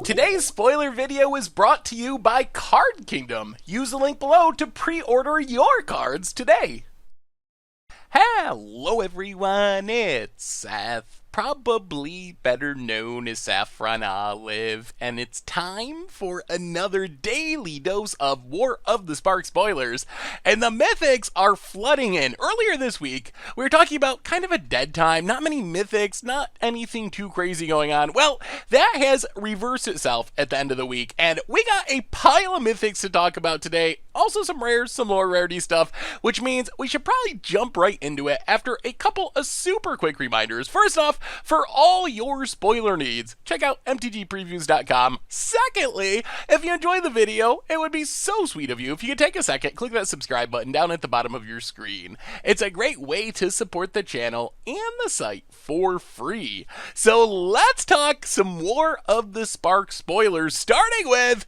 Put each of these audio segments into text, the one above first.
Today's spoiler video is brought to you by Card Kingdom. Use the link below to pre-order your cards today. Hello everyone, it's Seth, probably better known as Saffron Olive, and it's time for another daily dose of War of the Spark spoilers, and the mythics are flooding in. Earlier this week, we were talking about kind of a dead time, not many mythics, not anything too crazy going on. Well, that has reversed itself at the end of the week, and we got a pile of mythics to talk about today, also some rares, some lower rarity stuff, which means we should probably jump right into it after a couple of super quick reminders. First off, for all your spoiler needs, check out MTGPreviews.com. Secondly, if you enjoyed the video, it would be so sweet of you if you could take a second, click that subscribe button down at the bottom of your screen. It's a great way to support the channel and the site for free. So let's talk some War of the Spark spoilers, starting with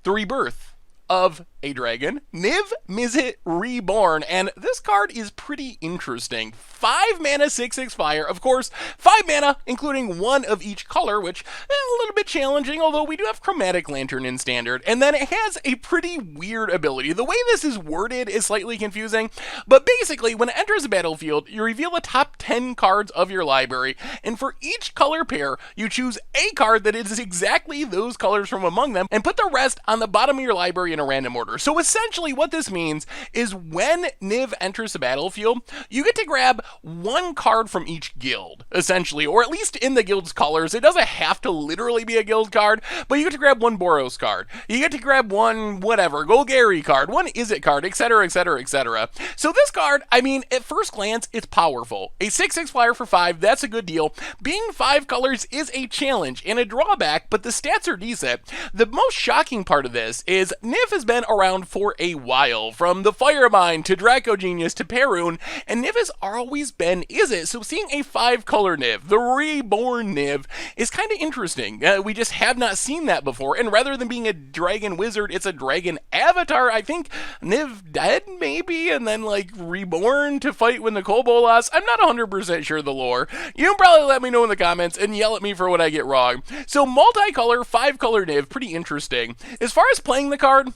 the rebirth of a dragon, Niv-Mizzet Reborn, and this card is pretty interesting. 5 mana, 6/6 fire, of course, 5 mana, including one of each color, which a little bit challenging, although we do have Chromatic Lantern in standard, and then it has a pretty weird ability. The way this is worded is slightly confusing, but basically, when it enters the battlefield, you reveal the top 10 cards of your library, and for each color pair, you choose a card that is exactly those colors from among them, and put the rest on the bottom of your library in a random order. So essentially what this means is when Niv enters the battlefield, you get to grab one card from each guild, essentially, or at least in the guild's colors. It doesn't have to literally be a guild card, but you get to grab one Boros card. You get to grab one, whatever, Golgari card, one Izzet card, etc., etc., etc. So this card, I mean, at first glance, it's powerful. A 6/6 flyer for 5, that's a good deal. Being 5 colors is a challenge and a drawback, but the stats are decent. The most shocking part of this is Niv has been around for a while, from the Firemind to Draco Genius to Perun, and Niv has always been Izzet, so seeing a 5-color Niv, the Reborn Niv, is kind of interesting. We just have not seen that before, and rather than being a dragon wizard, it's a dragon avatar. I think Niv dead, maybe, and then, like, reborn to fight when the Kobolas. I'm not 100% sure of the lore. You can probably let me know in the comments and yell at me for what I get wrong. So, multicolor, 5-color Niv, pretty interesting. As far as playing the card,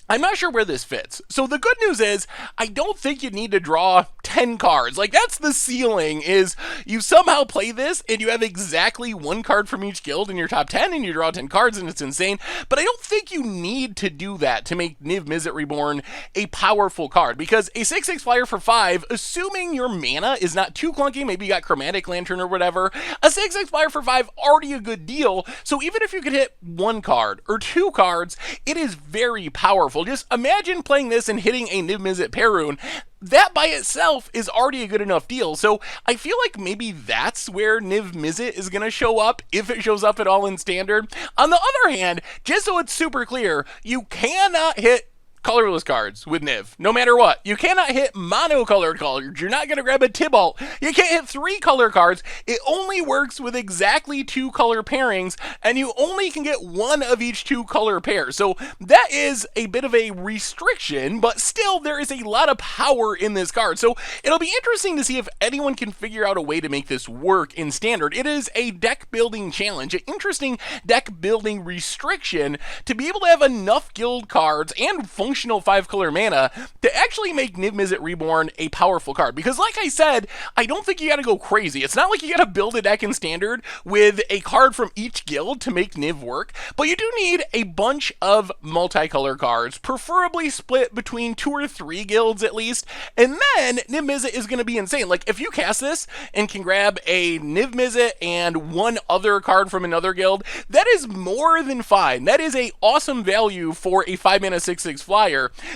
I'm not sure where this fits. So the good news is, I don't think you need to draw 10 cards. Like, that's the ceiling, is you somehow play this and you have exactly one card from each guild in your top 10 and you draw 10 cards and it's insane. But I don't think you need to do that to make Niv-Mizzet Reborn a powerful card, because a 6/6 flyer for 5, assuming your mana is not too clunky, maybe you got Chromatic Lantern or whatever, a 6/6 flyer for 5, already a good deal. So even if you could hit one card or 2 cards, it is very powerful. Just imagine playing this and hitting a Niv-Mizzet Perun. That by itself is already a good enough deal. So I feel like maybe that's where Niv-Mizzet is going to show up, if it shows up at all in standard. On the other hand, just so it's super clear, you cannot hit colorless cards with Niv, no matter what. You cannot hit monocolored cards. You're not going to grab a Tibalt. You can't hit 3-color cards. It only works with exactly 2-color pairings, and you only can get one of each 2-color pair. So that is a bit of a restriction, but still there is a lot of power in this card. So it'll be interesting to see if anyone can figure out a way to make this work in standard. It is a deck building challenge, an interesting deck building restriction to be able to have enough guild cards and functional 5-color mana to actually make Niv-Mizzet Reborn a powerful card. Because like I said, I don't think you gotta go crazy. It's not like you gotta build a deck in standard with a card from each guild to make Niv work, but you do need a bunch of multicolor cards, preferably split between 2 or 3 guilds at least, and then Niv-Mizzet is gonna be insane. Like, if you cast this and can grab a Niv-Mizzet and one other card from another guild, that is more than fine. That is a awesome value for a 5 mana 6/6 flyer.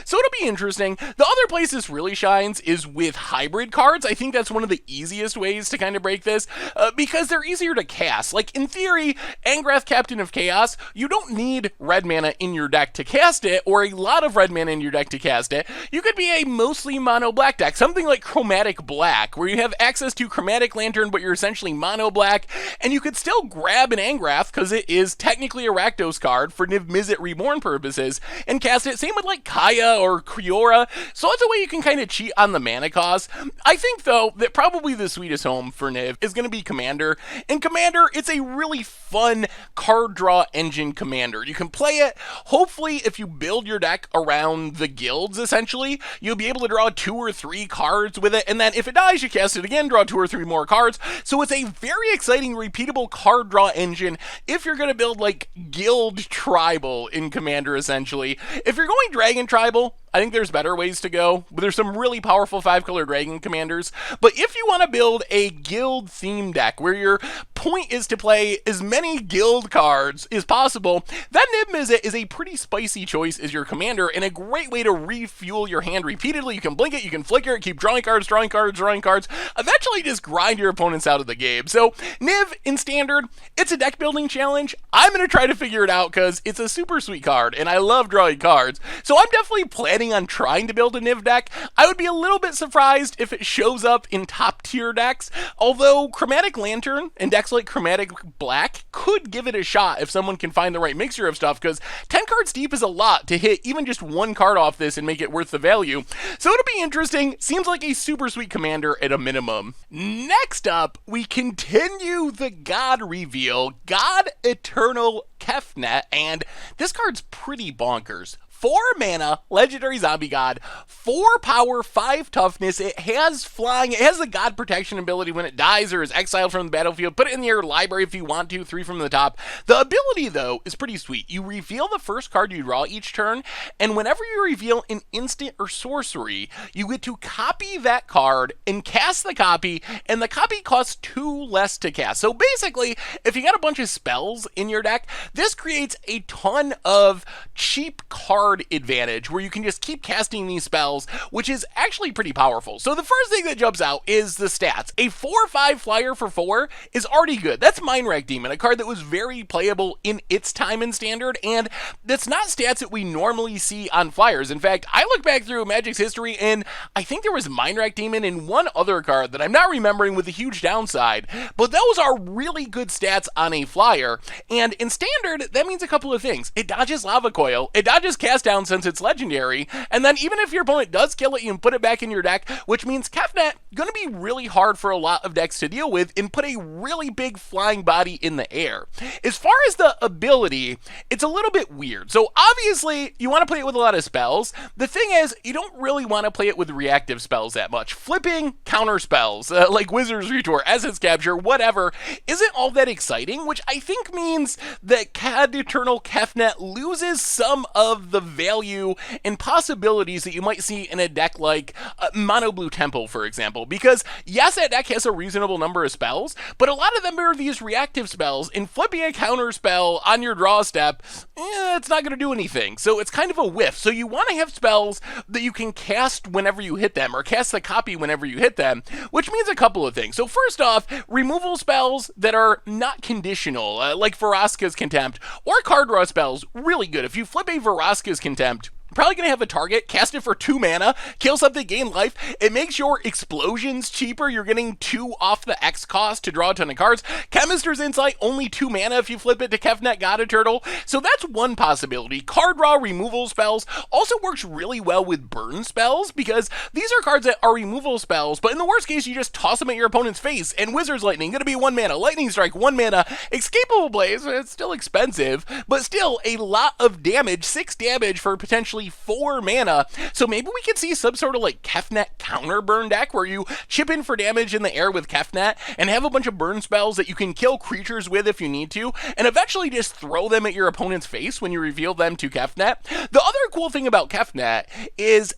So it'll be interesting. The other place this really shines is with hybrid cards. I think that's one of the easiest ways to kind of break this, because they're easier to cast. Like, in theory, Angrath, Captain of Chaos, you don't need red mana in your deck to cast it, or a lot of red mana in your deck to cast it. You could be a mostly mono black deck, something like Chromatic Black, where you have access to Chromatic Lantern, but you're essentially mono black, and you could still grab an Angrath, because it is technically a Rakdos card for Niv-Mizzet Reborn purposes, and cast it. Same with, like, like Kaya or Kriora, so that's a way you can kind of cheat on the mana cost. I think, though, that probably the sweetest home for Niv is going to be Commander. In Commander, it's a really fun card draw engine commander. You can play it, hopefully, if you build your deck around the guilds, essentially, you'll be able to draw 2 or 3 cards with it, and then if it dies, you cast it again, draw 2 or 3 more cards. So it's a very exciting, repeatable card draw engine if you're going to build, like, guild tribal in Commander, essentially. If you're going dragon tribal, I think there's better ways to go, but there's some really powerful 5-color dragon commanders. But if you want to build a guild theme deck where your point is to play as many guild cards as possible, then Niv-Mizzet is a pretty spicy choice as your commander and a great way to refuel your hand repeatedly. You can blink it, you can flicker it, keep drawing cards, drawing cards, drawing cards, eventually just grind your opponents out of the game. So Niv in Standard, it's a deck building challenge. I'm going to try to figure it out because it's a super sweet card and I love drawing cards. So I'm definitely planning on trying to build a Niv deck. I would be a little bit surprised if it shows up in top tier decks, although Chromatic Lantern and decks like Chromatic Black could give it a shot if someone can find the right mixture of stuff, because 10 cards deep is a lot to hit even just one card off this and make it worth the value. So it'll be interesting. Seems like a super sweet commander at a minimum. Next up, we continue the God reveal, God Eternal Kefnet, and this card's pretty bonkers. 4 mana, legendary zombie god, 4 power, 5 toughness. It has flying. It has the god protection ability when it dies or is exiled from the battlefield. Put it in your library if you want to, 3 from the top. The ability, though, is pretty sweet. You reveal the first card you draw each turn, and whenever you reveal an instant or sorcery, you get to copy that card and cast the copy, and the copy costs 2 less to cast. So basically, if you got a bunch of spells in your deck, this creates a ton of cheap card advantage where you can just keep casting these spells, which is actually pretty powerful. So the first thing that jumps out is the stats. A 4/5 flyer for 4 is already good. That's Mindwreck Demon, a card that was very playable in its time in Standard, and that's not stats that we normally see on flyers. In fact, I look back through Magic's history, and I think there was Mindwreck Demon and one other card that I'm not remembering with a huge downside, but those are really good stats on a flyer, and in Standard, that means a couple of things. It dodges Lava Coil, it dodges Cast Down since it's legendary, and then even if your opponent does kill it, you can put it back in your deck, which means Kefnet going to be really hard for a lot of decks to deal with and put a really big flying body in the air. As far as the ability, it's a little bit weird. So obviously, you want to play it with a lot of spells. The thing is, you don't really want to play it with reactive spells that much. Flipping counter spells, like Wizard's Retour, Essence Capture, whatever, isn't all that exciting, which I think means that God Eternal Kefnet loses some of the value and possibilities that you might see in a deck like Mono Blue Temple, for example, because yes, that deck has a reasonable number of spells, but a lot of them are these reactive spells, and flipping a counter spell on your draw step, it's not going to do anything, so it's kind of a whiff. So you want to have spells that you can cast whenever you hit them, or cast the copy whenever you hit them, which means a couple of things. So first off, removal spells that are not conditional, like Vraska's Contempt, or card draw spells, really good. If you flip a Vraska's Contempt, probably going to have a target, cast it for 2 mana, kill something, gain life. It makes your explosions cheaper. You're getting 2 off the X cost to draw a ton of cards. Chemist's Insight, only 2 mana if you flip it to Kefnet God Eternal. So that's one possibility. Card draw removal spells also works really well with burn spells, because these are cards that are removal spells, but in the worst case, you just toss them at your opponent's face. And Wizard's Lightning, going to be 1 mana. Lightning Strike, 1 mana. Escapable Blaze, it's still expensive, but still a lot of damage. 6 damage for potentially 4 mana, so maybe we could see some sort of like Kefnet counter burn deck where you chip in for damage in the air with Kefnet and have a bunch of burn spells that you can kill creatures with if you need to, and eventually just throw them at your opponent's face when you reveal them to Kefnet. The other cool thing about Kefnet is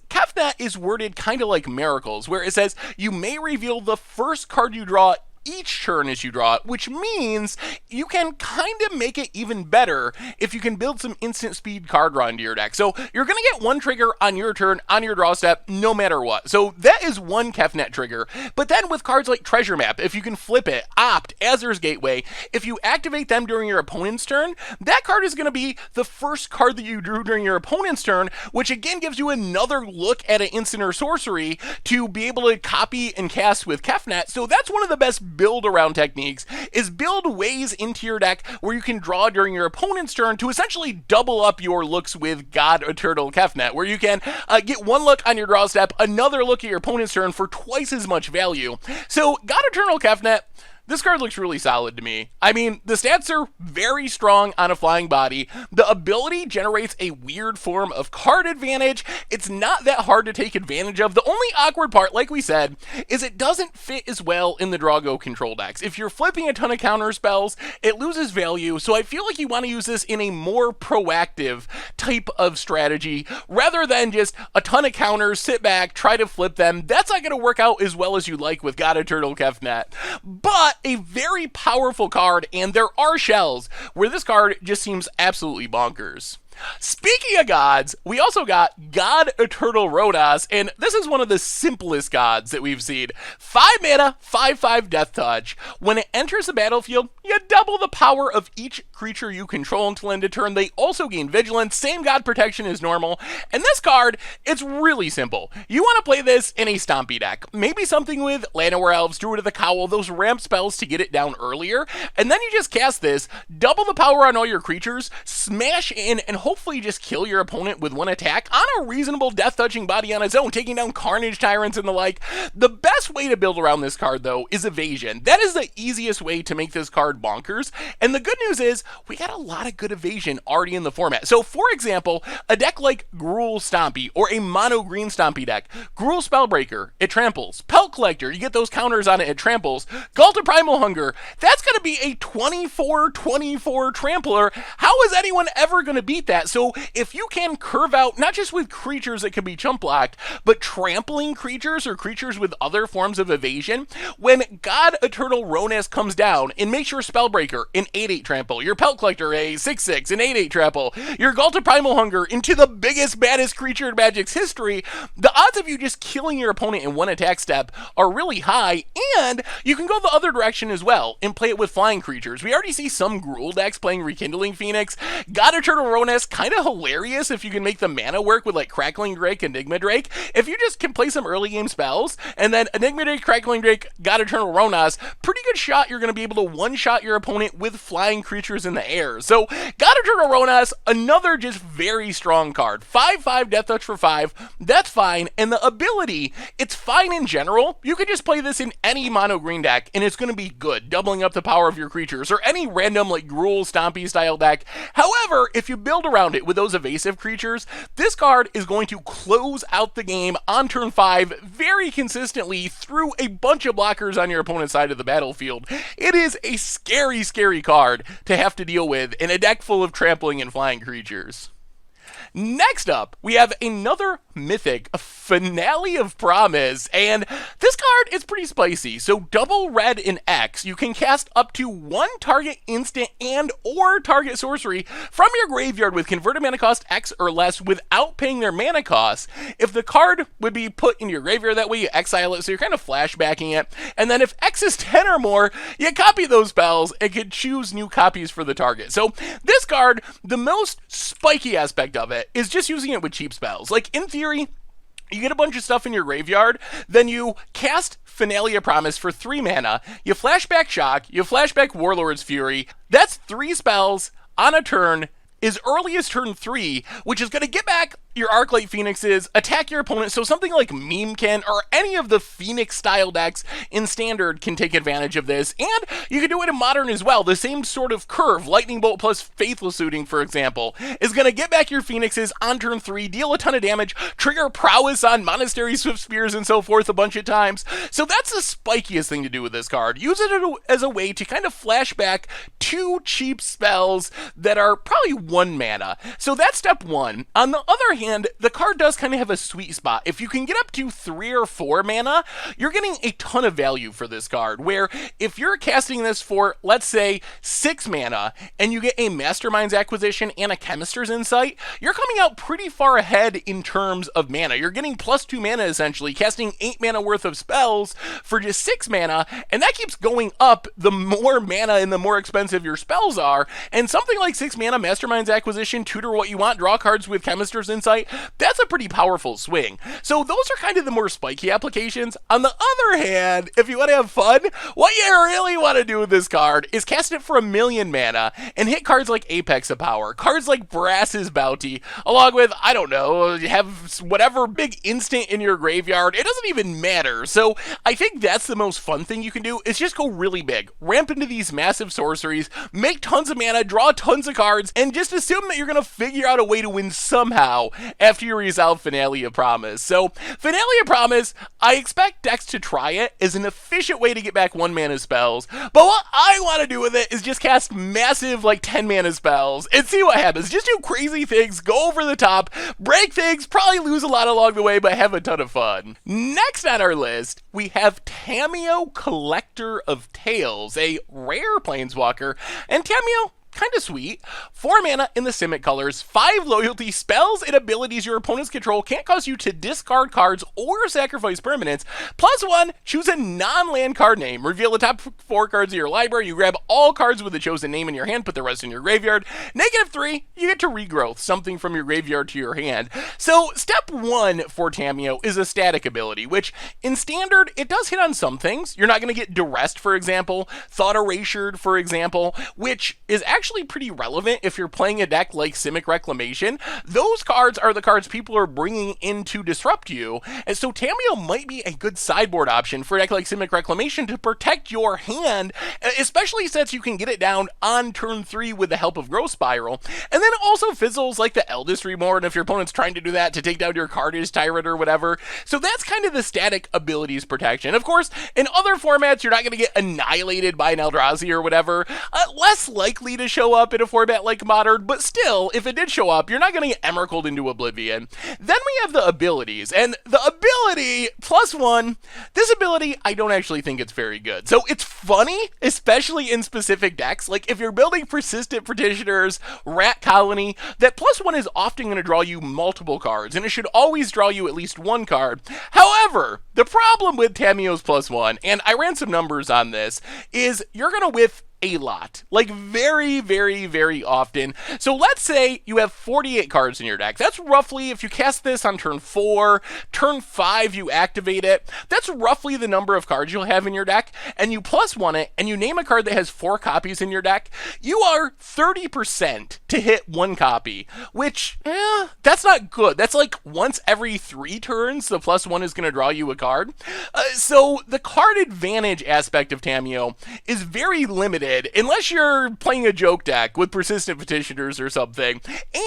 worded kind of like Miracles, where it says you may reveal the first card you draw each turn as you draw it, which means you can kind of make it even better if you can build some instant speed card draw into your deck. So you're going to get 1 trigger on your turn, on your draw step, no matter what. So that is 1 Kefnet trigger. But then with cards like Treasure Map, if you can flip it, Opt, Azur's Gateway, if you activate them during your opponent's turn, that card is going to be the first card that you drew during your opponent's turn, which again gives you another look at an instant or sorcery to be able to copy and cast with Kefnet. So that's one of the best build around techniques is build ways into your deck where you can draw during your opponent's turn to essentially double up your looks with God Eternal Kefnet, where you can get one look on your draw step, another look at your opponent's turn for twice as much value. So God Eternal Kefnet, this card looks really solid to me. I mean, the stats are very strong on a flying body. The ability generates a weird form of card advantage. It's not that hard to take advantage of. The only awkward part, like we said, is it doesn't fit as well in the draw-go control decks. If you're flipping a ton of counter spells, it loses value, so I feel like you want to use this in a more proactive type of strategy, rather than just a ton of counters, sit back, try to flip them. That's not going to work out as well as you'd like with God Eternal Kefnet. But a very powerful card, and there are shells where this card just seems absolutely bonkers. Speaking of gods, we also got God Eternal Rhonas, and this is one of the simplest gods that we've seen. 5 mana, 5/5 Death Touch. When it enters the battlefield, you double the power of each creature you control until end of turn. They also gain Vigilance, same god protection as normal. And this card, it's really simple. You want to play this in a Stompy deck. Maybe something with Llanowar Elves, Druid of the Cowl, those ramp spells to get it down earlier. And then you just cast this, double the power on all your creatures, smash in, and hopefully just kill your opponent with one attack on a reasonable death-touching body on its own, taking down Carnage Tyrants and the like. The best way to build around this card, though, is evasion. That is the easiest way to make this card bonkers, and the good news is we got a lot of good evasion already in the format. So, for example, a deck like Gruul Stompy, or a mono-green Stompy deck, Gruul Spellbreaker, it tramples. Pelt Collector, you get those counters on it, it tramples. Gulta Primal Hunger, that's going to be a 24/24 trampler. How is anyone ever going to beat that? So if you can curve out, not just with creatures that can be chump blocked, but trampling creatures or creatures with other forms of evasion, when God Eternal Rhonas comes down and makes your Spellbreaker an 8/8 trample, your Pelt Collector a 6/6, an 8/8 trample, your Gulta Primal Hunger into the biggest, baddest creature in Magic's history, the odds of you just killing your opponent in one attack step are really high, and you can go the other direction as well and play it with flying creatures. We already see some Gruul decks playing Rekindling Phoenix. God Eternal Rhonas, kind of hilarious if you can make the mana work with like Crackling Drake, Enigma Drake. If you just can play some early game spells, and then Enigma Drake, Crackling Drake, God Eternal Rhonas, pretty good shot you're going to be able to one-shot your opponent with flying creatures in the air. So, God Eternal Rhonas, another just very strong card. 5/5 Death Touch for 5, that's fine, and the ability, it's fine in general. You could just play this in any mono green deck, and it's going to be good, doubling up the power of your creatures, or any random like Gruul Stompy style deck. However, if you build around it with those evasive creatures, this card is going to close out the game on turn 5 very consistently through a bunch of blockers on your opponent's side of the battlefield. It is a scary, scary card to have to deal with in a deck full of trampling and flying creatures. Next up, we have another mythic, a Finale of Promise, and this card is pretty spicy. So double red in X, you can cast up to one target instant and or target sorcery from your graveyard with converted mana cost X or less without paying their mana cost. If the card would be put in your graveyard that way, you exile it, so you're kind of flashbacking it, and then if X is 10 or more, you copy those spells and can choose new copies for the target. So this card, the most spiky aspect of it is just using it with cheap spells. Like, in theory, you get a bunch of stuff in your graveyard, then you cast Finale of Promise for 3 mana, you flashback Shock, you flashback Warlord's Fury. That's 3 spells on a turn, as early as turn 3, which is going to get back your Arclight Phoenixes, attack your opponent, so something like Memekin or any of the Phoenix-style decks in Standard can take advantage of this, and you can do it in Modern as well. The same sort of curve, Lightning Bolt plus Faithless Looting, for example, is going to get back your Phoenixes on turn 3, deal a ton of damage, trigger Prowess on Monastery Swift Spears and so forth a bunch of times. So that's the spikiest thing to do with this card. Use it as a way to kind of flash back 2 cheap spells that are probably 1 mana. So that's step 1. On the other hand, the card does kind of have a sweet spot. If you can get up to 3 or 4 mana, you're getting a ton of value for this card, where if you're casting this for, let's say, 6 mana, and you get a Mastermind's Acquisition and a Chemist's Insight, you're coming out pretty far ahead in terms of mana. You're getting +2 mana, essentially, casting 8 mana worth of spells for just 6 mana, and that keeps going up the more mana and the more expensive your spells are, and something like 6 mana Mastermind's Acquisition, tutor what you want, draw cards with Chemist's Insight, Greenlight, that's a pretty powerful swing. So those are kind of the more spiky applications. On the other hand, if you want to have fun, what you really want to do with this card is cast it for 1,000,000 mana and hit cards like Apex of Power, cards like Brass's Bounty, along with, I don't know, you have whatever big instant in your graveyard. It doesn't even matter. So I think that's the most fun thing you can do, is just go really big, ramp into these massive sorceries, make tons of mana, draw tons of cards, and just assume that you're going to figure out a way to win somehow after you resolve Finale of Promise. So Finale of Promise, I expect decks to try it as an efficient way to get back 1 mana spells, but what I want to do with it is just cast massive, like 10 mana spells and see what happens. Just do crazy things, go over the top, break things, probably lose a lot along the way, but have a ton of fun. Next on our list, we have Tamiyo, Collector of Tales, a rare planeswalker, and Tamiyo, kind of sweet. 4 mana in the Simic colors, 5 loyalty, spells and abilities your opponents control can't cause you to discard cards or sacrifice permanents. +1, choose a non-land card name. Reveal the top 4 cards of your library. You grab all cards with the chosen name in your hand, put the rest in your graveyard. -3, you get to regrowth something from your graveyard to your hand. So step 1 for Tamiyo is a static ability, which in standard, it does hit on some things. You're not going to get duressed, for example, thought erasured, for example, which is actually pretty relevant if you're playing a deck like Simic Reclamation. Those cards are the cards people are bringing in to disrupt you, and so Tamiyo might be a good sideboard option for a deck like Simic Reclamation to protect your hand, especially since you can get it down on turn 3 with the help of Growth Spiral. And then it also fizzles like the Eldest Reborn if your opponent's trying to do that to take down your Carnage Tyrant or whatever. So that's kind of the static abilities protection. Of course, in other formats, you're not going to get annihilated by an Eldrazi or whatever. Less likely to show up in a format like Modern, but still, if it did show up, you're not going to get Emerald into Oblivion. Then we have the abilities, and the ability, +1, this ability, I don't actually think it's very good. So it's funny, especially in specific decks, like if you're building Persistent Petitioners, Rat Colony, that +1 is often going to draw you multiple cards, and it should always draw you at least 1 card. However, the problem with Tamiyo's +1, and I ran some numbers on this, is you're going to whiff a lot, like very, very, very often. So let's say you have 48 cards in your deck. That's roughly, if you cast this on turn 4, turn 5 you activate it, that's roughly the number of cards you'll have in your deck, and you +1 it, and you name a card that has 4 copies in your deck, you are 30% to hit 1 copy, which, that's not good. That's like once every 3 turns, the +1 is going to draw you a card. So the card advantage aspect of Tamiyo is very limited, unless you're playing a joke deck with Persistent Petitioners or something.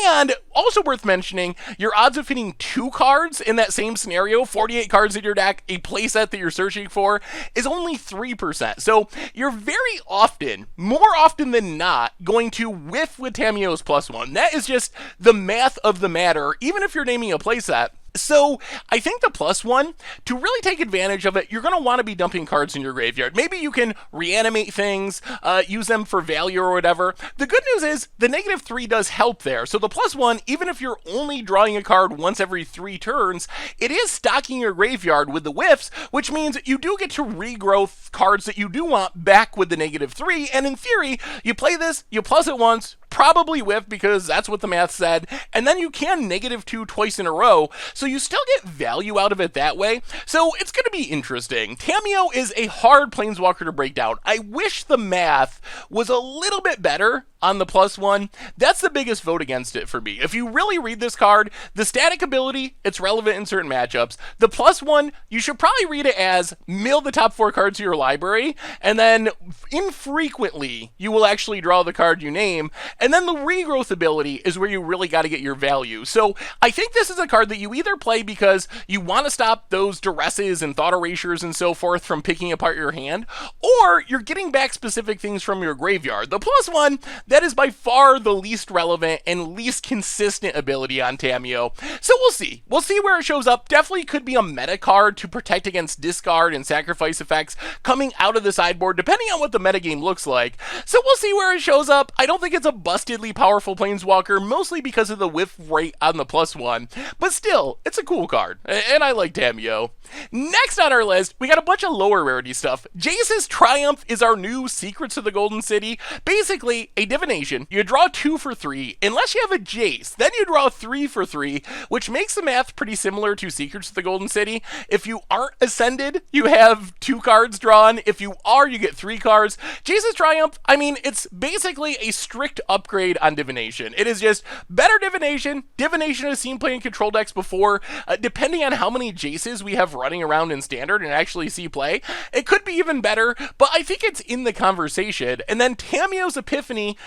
And also worth mentioning, your odds of hitting 2 cards in that same scenario, 48 cards in your deck, a playset that you're searching for, is only 3%. So you're very often, more often than not, going to whiff with Tamiyo's +1. That is just the math of the matter, even if you're naming a playset. So I think the +1, to really take advantage of it, you're going to want to be dumping cards in your graveyard. Maybe you can reanimate things, use them for value or whatever. The good news is the -3 does help there. So the +1, even if you're only drawing a card once every 3 turns, it is stocking your graveyard with the whiffs, which means you do get to regrowth cards that you do want back with the -3. And in theory, you play this, you plus it once, probably whiff because that's what the math said, and then you can -2 twice in a row, so you still get value out of it that way. So it's going to be interesting. Tamiyo is a hard planeswalker to break down. I wish the math was a little bit better on the +1. That's the biggest vote against it for me. If you really read this card, the static ability, it's relevant in certain matchups. The +1, you should probably read it as mill the top 4 cards of your library, and then infrequently you will actually draw the card you name. And then the regrowth ability is where you really got to get your value. So I think this is a card that you either play because you want to stop those duresses and thought erasures and so forth from picking apart your hand, or you're getting back specific things from your graveyard. The +1, that is by far the least relevant and least consistent ability on Tamiyo. So we'll see. We'll see where it shows up. Definitely could be a meta card to protect against discard and sacrifice effects coming out of the sideboard, depending on what the metagame looks like. So we'll see where it shows up. I don't think it's a bustedly powerful planeswalker, mostly because of the whiff rate on the +1. But still, it's a cool card, and I like Tamiyo. Next on our list, we got a bunch of lower rarity stuff. Jace's Triumph is our new Secrets of the Golden City. Basically, a Divination, you draw 2 for 3. Unless you have a Jace, then you draw 3 for 3, which makes the math pretty similar to Secrets of the Golden City. If you aren't Ascended, you have 2 cards drawn. If you are, you get 3 cards. Jace's Triumph, I mean, it's basically a strict upgrade on Divination. It is just better Divination. Divination has seen play in control decks before. Depending on how many Jaces we have running around in Standard and actually see play, it could be even better, but I think it's in the conversation. And then Tamiyo's Epiphany,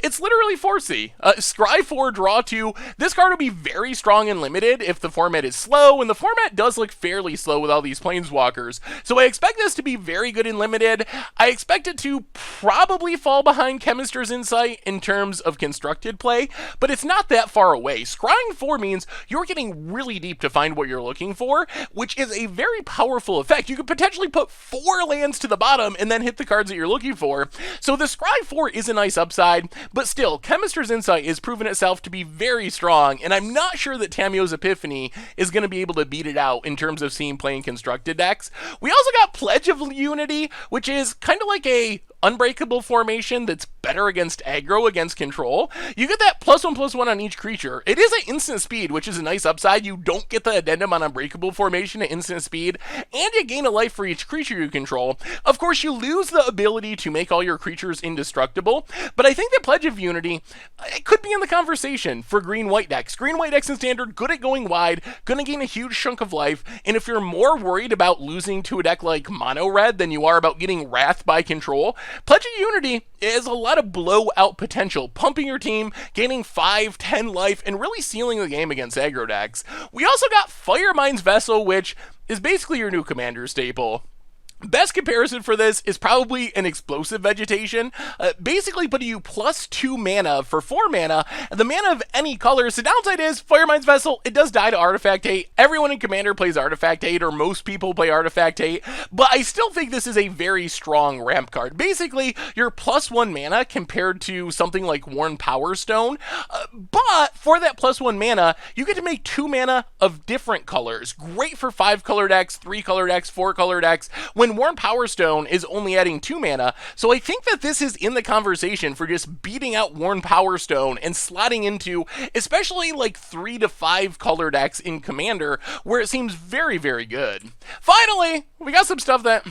it's literally 4C. Scry 4, draw 2. This card will be very strong and limited if the format is slow, and the format does look fairly slow with all these planeswalkers. So I expect this to be very good in limited. I expect it to probably fall behind Chemist's Insight in terms of constructed play, but it's not that far away. Scrying 4 means you're getting really deep to find what you're looking for, which is a very powerful effect. You could potentially put 4 lands to the bottom and then hit the cards that you're looking for. So the Scry 4 is a nice upside, but still, Chemist's Insight has proven itself to be very strong, and I'm not sure that Tamiyo's Epiphany is going to be able to beat it out in terms of seeing play in constructed decks. We also got Pledge of Unity, which is kind of like a unbreakable formation that's better against aggro, against control. You get that +1/+1 on each creature. It is an instant speed, which is a nice upside. You don't get the addendum on unbreakable formation at instant speed, and you gain a life for each creature you control. Of course, you lose the ability to make all your creatures indestructible, but I think that Pledge of Unity, it could be in the conversation for green-white decks. Green-white decks in Standard, good at going wide, gonna gain a huge chunk of life, and if you're more worried about losing to a deck like Mono Red than you are about getting Wrath by control, Pledge of Unity is a lot of blowout potential, pumping your team, gaining 5, 10 life, and really sealing the game against aggro decks. We also got Firemind's Vessel, which is basically your new commander staple. Best comparison for this is probably an Explosive Vegetation, basically putting you +2 mana for 4 mana, and the mana of any color. So the downside is, Firemind's Vessel, it does die to Artifact Hate. Everyone in Commander plays Artifact Hate, or most people play Artifact Hate, but I still think this is a very strong ramp card. Basically, you're +1 mana compared to something like Worn Power Stone, but for that +1 mana, you get to make 2 mana of different colors. Great for 5 color decks, 3 color decks, 4 color decks, when Worn Power Stone is only adding 2 mana, so I think that this is in the conversation for just beating out Worn Power Stone and slotting into especially like 3 to 5 color decks in Commander, where it seems very, very good. Finally, we got some stuff that,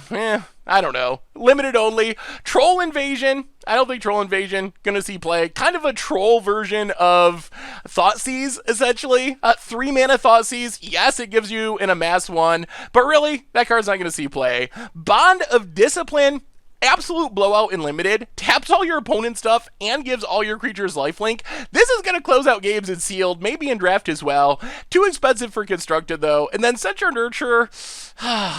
I don't know, limited only. Troll Invasion. I don't think Troll Invasion gonna see play. Kind of a troll version of Thoughtseize, essentially. 3 mana Thoughtseize. Yes, it gives you an amass 1, but really, that card's not gonna see play. Bond of Discipline. Absolute blowout in limited, taps all your opponent's stuff, and gives all your creatures lifelink. This is going to close out games in Sealed, maybe in Draft as well. Too expensive for Constructed, though. And then Set Your Nurture,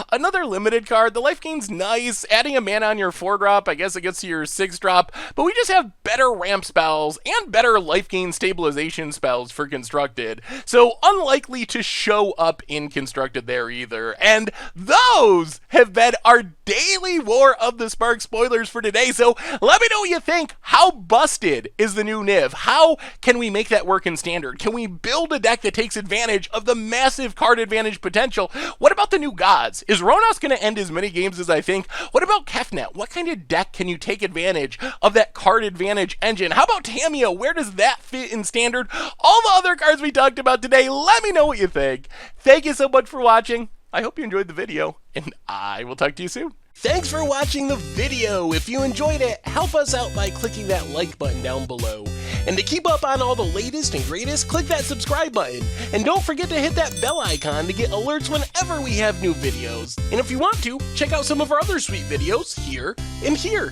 another limited card. The life gain's nice. Adding a mana on your 4-drop, I guess it gets to your 6-drop. But we just have better ramp spells and better life gain stabilization spells for Constructed. So unlikely to show up in Constructed there either. And those have been our daily War of the Spark spoilers for today. So let me know what you think. How busted is the new Niv? How can we make that work in Standard? Can we build a deck that takes advantage of the massive card advantage potential? What about the new gods? Is Rhonas going to end as many games as I think? What about Kefnet? What kind of deck can you take advantage of that card advantage engine? How about Tamiyo? Where does that fit in Standard? All the other cards we talked about today, let me know what you think. Thank you so much for watching. I hope you enjoyed the video, and I will talk to you soon. Thanks for watching the video. If you enjoyed it, help us out by clicking that like button down below. And to keep up on all the latest and greatest, click that subscribe button. And don't forget to hit that bell icon to get alerts whenever we have new videos. And if you want to, check out some of our other sweet videos here and here.